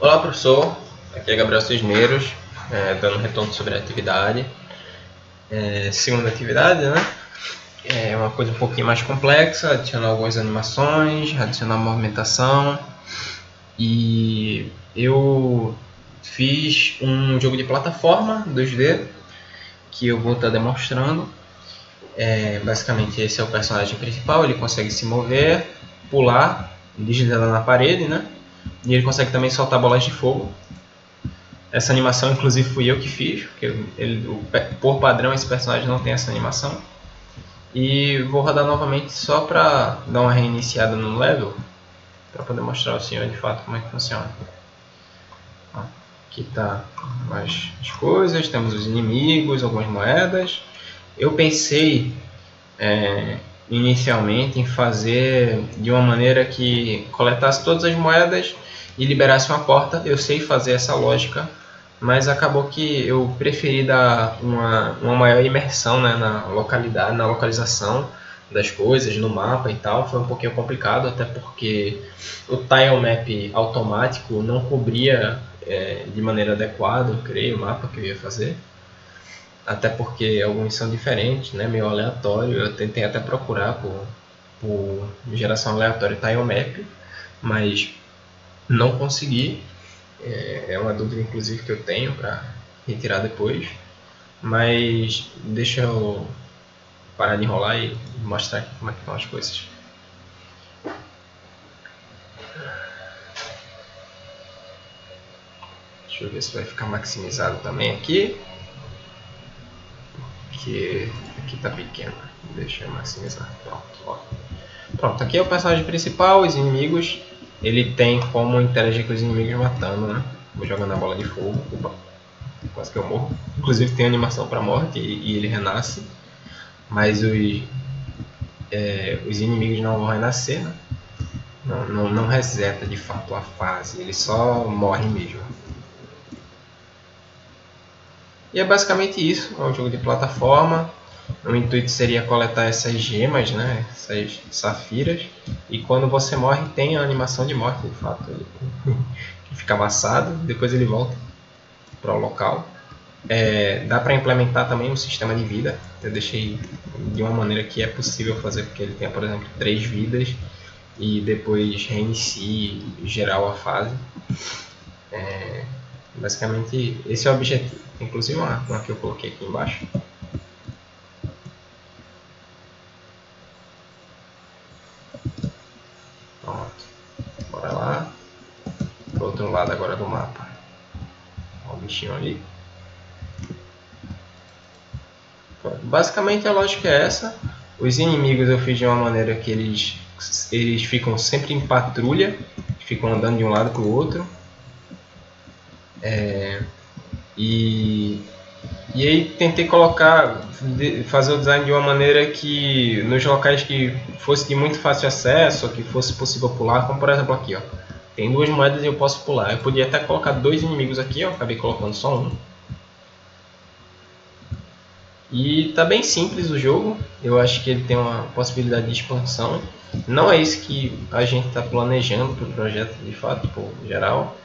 Olá, professor. Aqui é Gabriel Cisneiros, dando retorno sobre a atividade. Segunda atividade, né? É uma coisa um pouquinho mais complexa, adicionar algumas animações, adicionar movimentação. E eu fiz um jogo de plataforma 2D que eu vou estar demonstrando. Basicamente esse é o personagem principal, ele consegue se mover, pular, deslizar na parede, né? E ele consegue também soltar bolas de fogo. Essa animação, inclusive, fui eu que fiz, porque por padrão esse personagem não tem essa animação. E vou rodar novamente só para dar uma reiniciada no level, para poder mostrar ao senhor de fato como é que funciona. Aqui está as coisas, temos os inimigos, algumas moedas. Eu pensei inicialmente em fazer de uma maneira que coletasse todas as moedas e liberasse uma porta. Eu sei fazer essa lógica, mas acabou que eu preferi dar uma maior imersão, né, na localidade, na localização das coisas, no mapa e tal. Foi um pouquinho complicado, até porque o tile map automático não cobria de maneira adequada, eu creio, o mapa que eu ia fazer. Até porque alguns são diferentes, né, meio aleatório. Eu tentei até procurar por geração aleatória tile map, mas não consegui. É uma dúvida, inclusive, que eu tenho para retirar depois. Mas deixa eu parar de enrolar e mostrar aqui como é que estão as coisas. Deixa eu ver se vai ficar maximizado também aqui. Porque aqui está pequeno. Deixa eu maximizar. Pronto, aqui é o personagem principal, os inimigos. Ele tem como interagir com os inimigos matando, né? Vou jogando a bola de fogo. Opa, quase que eu morro. Inclusive tem animação para morte e ele renasce. Mas os inimigos não vão renascer, né? Não reseta de fato a fase, ele só morre mesmo. E é basicamente isso, é um jogo de plataforma. O intuito seria coletar essas gemas, né? Essas safiras. E quando você morre tem a animação de morte, de fato. Ele fica amassado, depois ele volta para o local. Dá para implementar também um sistema de vida. Eu deixei de uma maneira que é possível fazer, porque ele tem, por exemplo, 3 vidas e depois reinicie geral a fase. Basicamente esse é o objetivo. Inclusive uma que eu coloquei aqui embaixo. Pronto. Bora lá. Pro outro lado agora do mapa. Olha o bichinho ali. Pronto. Basicamente a lógica é essa. Os inimigos eu fiz de uma maneira que eles ficam sempre em patrulha. Ficam andando de um lado para o outro. E aí tentei fazer o design de uma maneira que nos locais que fosse de muito fácil acesso, que fosse possível pular, como por exemplo aqui, ó. Tem 2 moedas e eu posso pular. Eu podia até colocar 2 inimigos aqui, ó, acabei colocando só um. E tá bem simples o jogo, eu acho que ele tem uma possibilidade de expansão. Não é isso que a gente está planejando para o projeto de fato, por geral,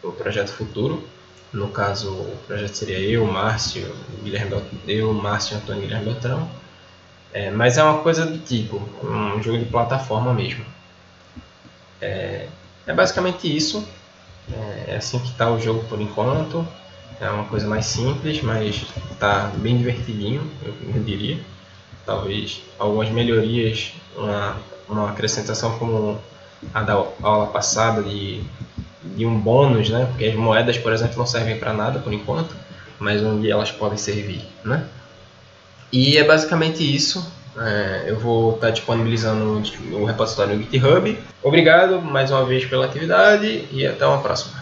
o projeto futuro. No caso, o projeto seria eu, Márcio, Márcio, Antônio e Guilherme Beltrão. Mas é uma coisa do tipo, um jogo de plataforma mesmo. É basicamente isso. É assim que está o jogo por enquanto. É uma coisa mais simples, mas está bem divertidinho, eu diria. Talvez algumas melhorias, uma acrescentação como a da aula passada de um bônus, né? Porque as moedas, por exemplo, não servem para nada por enquanto, mas um dia elas podem servir, né? E é basicamente isso. Eu vou estar disponibilizando o repositório no GitHub. Obrigado mais uma vez pela atividade e até uma próxima.